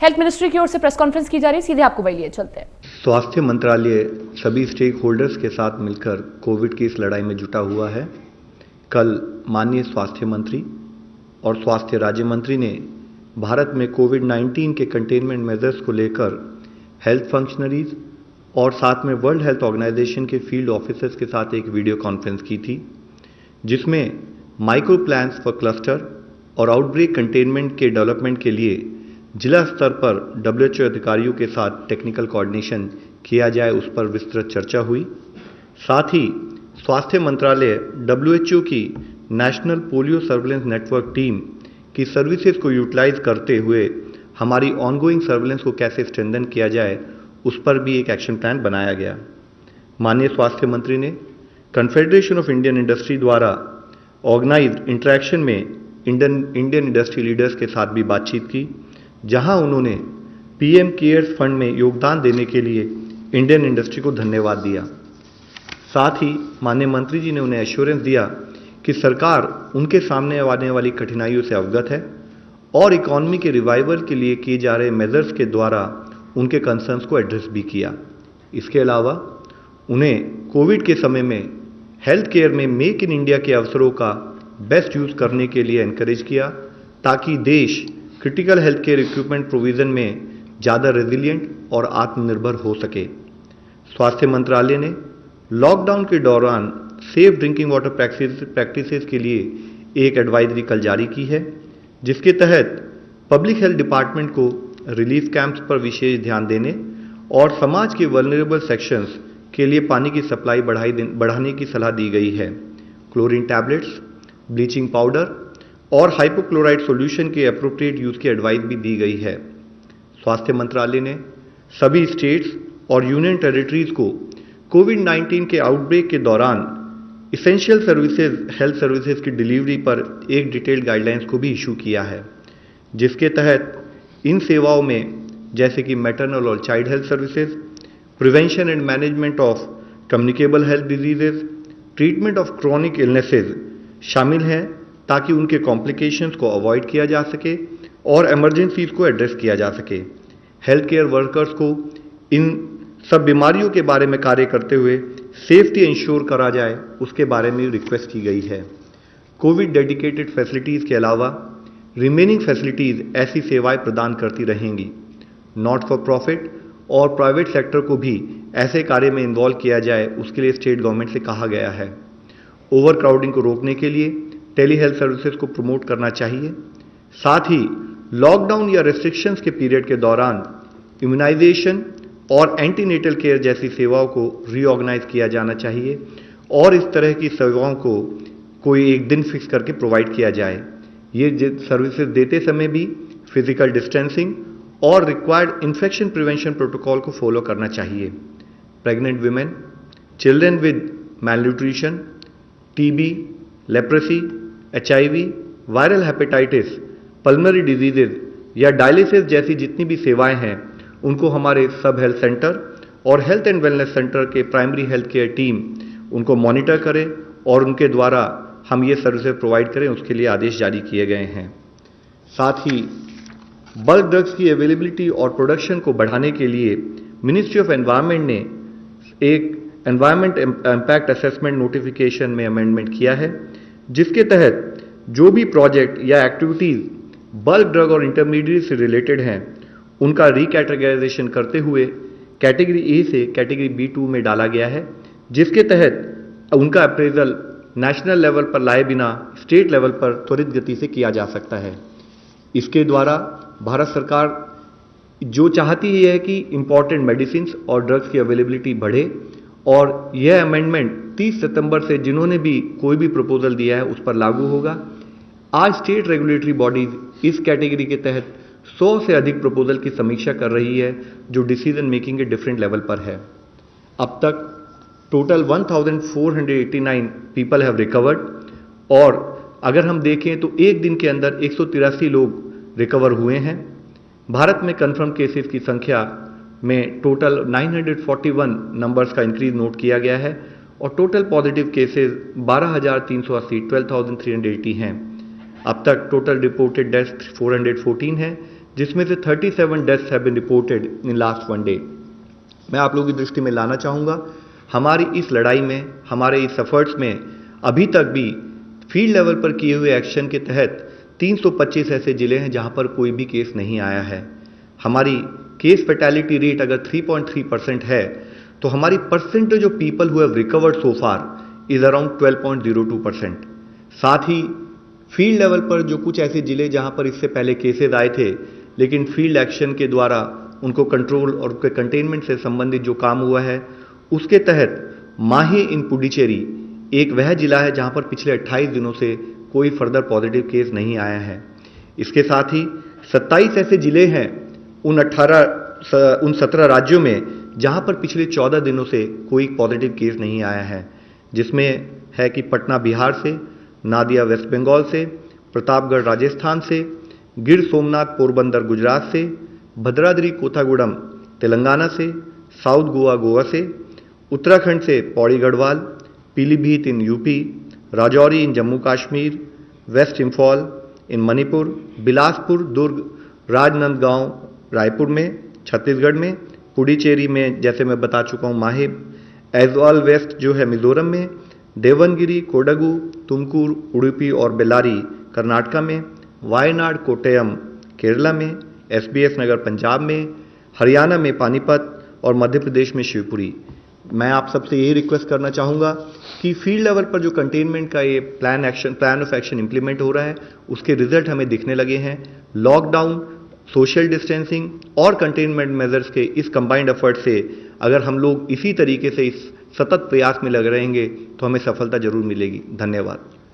Health ministry की ओर से press conference की जा रही है, सीधे आपको वही लिए चलते हैं। स्वास्थ्य मंत्रालय सभी स्टेक होल्डर्स के साथ मिलकर कोविड की इस लड़ाई में जुटा हुआ है। कल माननीय स्वास्थ्य मंत्री और स्वास्थ्य राज्य मंत्री ने भारत में कोविड-19 के कंटेनमेंट मेजर्स को लेकर हेल्थ फंक्शनरीज और साथ में वर्ल्ड हेल्थ ऑर्गेनाइजेशन के फील्ड ऑफिसर्स के साथ एक वीडियो कॉन्फ्रेंस की थी, जिसमें माइक्रो प्लान्स फॉर क्लस्टर और आउटब्रेक कंटेनमेंट के डेवलपमेंट के लिए जिला स्तर पर WHO अधिकारियों के साथ टेक्निकल कोऑर्डिनेशन किया जाए, उस पर विस्तृत चर्चा हुई। साथ ही स्वास्थ्य मंत्रालय WHO की national polio surveillance network team की सर्विसेज को यूटिलाइज करते हुए हमारी ऑनगोइंग सर्विलेंस को कैसे स्ट्रेंथन किया जाए, उस पर भी एक एक्शन प्लान बनाया गया। माननीय स्वास्थ्य मंत्री ने कन्फेडरेशन ऑफ इंडियन इंडस्ट्री द्वारा ऑर्गेनाइज्ड इंटरेक्शन में इंडियन इंडस्ट्री लीडर्स के साथ भी बातचीत की, जहां उन्होंने PM केयर्स फंड में योगदान देने के लिए इंडियन इंडस्ट्री को धन्यवाद दिया। साथ ही माननीय मंत्री जी ने उन्हें एश्योरेंस दिया कि सरकार उनके सामने आने वाली कठिनाइयों से अवगत है और इकोनॉमी के रिवाइवल के लिए किए जा रहे मेजर्स के द्वारा उनके कंसर्न्स को एड्रेस भी किया। इसके अलावा उन्हें कोविड के समय में हेल्थ केयर में मेक इन इंडिया के अवसरों का बेस्ट यूज करने के लिए एनकरेज किया, ताकि देश critical health care equipment provision में ज़्यादा रेजिलिएंट और आत्मनिर्भर हो सके। स्वास्थ्य मंत्रालय ने लॉकडाउन के दौरान सेफ ड्रिंकिंग वाटर प्रैक्टिसेस के लिए एक एडवाइजरी कल जारी की है, जिसके तहत पब्लिक हेल्थ डिपार्टमेंट को रिलीफ कैंप्स पर विशेष ध्यान देने और समाज के वल्नरेबल सेक्शंस के लिए पानी की सप्लाई बढ़ाने की सलाह दी गई है। क्लोरीन टैबलेट्स, ब्लीचिंग पाउडर और हाइपोक्लोराइड सॉल्यूशन के एप्रोप्रिएट यूज की एडवाइस भी दी गई है। स्वास्थ्य मंत्रालय ने सभी स्टेट्स और यूनियन टेरिटरीज को कोविड-19 के आउटब्रेक के दौरान इसेंशियल सर्विसेज हेल्थ सर्विसेज की डिलीवरी पर एक डिटेल्ड गाइडलाइंस को भी इशू किया है, जिसके तहत इन सेवाओं में जैसे कि मैटरनल और child health services, prevention and management of communicable health diseases, treatment of chronic illnesses शामिल हैं, ताकि उनके कॉम्प्लिकेशंस को अवॉइड किया जा सके और इमरजेंसीज को एड्रेस किया जा सके। हेल्थ केयर वर्कर्स को इन सब बीमारियों के बारे में कार्य करते हुए सेफ्टी इंश्योर करा जाए, उसके बारे में रिक्वेस्ट की गई है। कोविड डेडिकेटेड फैसिलिटीज़ के अलावा रिमेनिंग फैसिलिटीज़ ऐसी सेवाएं प्रदान करती रहेंगी। नॉट फॉर प्रॉफिट और प्राइवेट सेक्टर को भी ऐसे कार्य में इन्वॉल्व किया जाए, उसके लिए स्टेट गवर्नमेंट से कहा गया है। ओवर क्राउडिंग को रोकने के लिए टेली हेल्थ सर्विसेज को प्रमोट करना चाहिए। साथ ही लॉकडाउन या रेस्ट्रिक्शंस के पीरियड के दौरान इम्यूनाइजेशन और एंटीनेटल केयर जैसी सेवाओं को रीऑर्गेनाइज किया जाना चाहिए और इस तरह की सेवाओं को कोई एक दिन फिक्स करके प्रोवाइड किया जाए। ये सर्विसेज देते समय भी फिजिकल डिस्टेंसिंग और रिक्वायर्ड इन्फेक्शन प्रिवेंशन प्रोटोकॉल को फॉलो करना चाहिए। Pregnant women, children with malnutrition, TB, leprosy, HIV, viral hepatitis, pulmonary diseases या डायलिसिस जैसी जितनी भी सेवाएं हैं, उनको हमारे सब हेल्थ सेंटर और हेल्थ एंड वेलनेस सेंटर के प्राइमरी हेल्थ केयर टीम उनको मॉनिटर करें और उनके द्वारा हम ये सर्विसेज प्रोवाइड करें, उसके लिए आदेश जारी किए गए हैं। साथ ही बल्क ड्रग्स की अवेलेबिलिटी और प्रोडक्शन को बढ़ाने के लिए मिनिस्ट्री ऑफ एनवायरनमेंट ने एक एनवायरनमेंट इम्पैक्ट असेसमेंट नोटिफिकेशन में अमेंडमेंट किया है, जिसके तहत जो भी प्रोजेक्ट या एक्टिविटीज बल्क ड्रग और इंटरमीडिएट से रिलेटेड हैं, उनका रिकैटेगराइजेशन करते हुए कैटेगरी A से कैटेगरी B2 में डाला गया है, जिसके तहत उनका अप्रेजल नेशनल लेवल पर लाए बिना स्टेट लेवल पर त्वरित गति से किया जा सकता है। इसके द्वारा भारत सरकार जो चाहती है कि इंपॉर्टेंट मेडिसिन और ड्रग्स की अवेलेबिलिटी बढ़े, और यह अमेंडमेंट 30 सितंबर से जिन्होंने भी कोई भी प्रपोजल दिया है उस पर लागू होगा। आज स्टेट रेगुलेटरी बॉडीज इस कैटेगरी के तहत 100 से अधिक प्रपोजल की समीक्षा कर रही है, जो डिसीजन मेकिंग के डिफरेंट लेवल पर है। अब तक टोटल 1489 पीपल हैव रिकवर्ड, और अगर हम देखें तो एक दिन के अंदर 183 लोग रिकवर हुए हैं। भारत में कंफर्म केसेस की संख्या में टोटल 941 नंबर्स का इंक्रीज नोट किया गया है और टोटल पॉजिटिव केसेस 12,380 हैं। अब तक टोटल रिपोर्टेड डेथ 414 है, जिसमें से 37 deaths have been reported in last 1 day. मैं आप लोगों की दृष्टि में लाना चाहूँगा, हमारी इस लड़ाई में, हमारे इस एफर्ट्स में अभी तक भी फील्ड लेवल पर किए हुए एक्शन के तहत 325 ऐसे जिले हैं जहां पर कोई भी केस नहीं आया है। हमारी केस फैटेलिटी रेट अगर 3.3% है तो हमारी percentage of people who have recovered so far is around 12.02%। साथ ही फील्ड लेवल पर जो कुछ ऐसे जिले जहां पर इससे पहले केसेस आए थे लेकिन फील्ड एक्शन के द्वारा उनको कंट्रोल और उनके कंटेनमेंट से संबंधित जो काम हुआ है, उसके तहत माहे इन पुडुचेरी एक वह जिला है जहां पर पिछले 28 दिनों से कोई फर्दर पॉजिटिव केस नहीं आया है। इसके साथ ही 27 ऐसे जिले हैं उन 17 राज्यों में जहां पर पिछले 14 दिनों से कोई पॉजिटिव केस नहीं आया है, जिसमें है कि पटना बिहार से, नादिया वेस्ट बंगाल से, प्रतापगढ़ राजस्थान से, गिर सोमनाथ पोरबंदर गुजरात से, भद्राद्री कोथागुड़म तेलंगाना से, साउथ गोवा गोवा से, उत्तराखंड से Pauri Garhwal, Pilibhit in UP, Rajouri in Jammu Kashmir, West Imphal in Manipur, Bilaspur, Durg, Rajnandgaon Raipur में, छत्तीसगढ़ में, पुडुचेरी में जैसे मैं बता चुका हूँ माहे, ऐजवाल वेस्ट जो है मिजोरम में, देवनगिरी, कोडगु, तुमकुर, उडुपी और बेल्लारी कर्नाटका में, वायनाड कोट्टयम केरला में, SBS नगर पंजाब में, हरियाणा में पानीपत और मध्य प्रदेश में शिवपुरी। मैं आप सबसे यही रिक्वेस्ट करना चाहूँगा कि फील्ड लेवल पर जो कंटेनमेंट का ये प्लान ऑफ एक्शन इंप्लीमेंट हो रहा है उसके रिजल्ट हमें दिखने लगे हैं। लॉकडाउन, सोशल डिस्टेंसिंग और कंटेनमेंट मेजर्स के इस कंबाइंड एफर्ट से अगर हम लोग इसी तरीके से इस सतत प्रयास में लग रहेंगे तो हमें सफलता जरूर मिलेगी। धन्यवाद।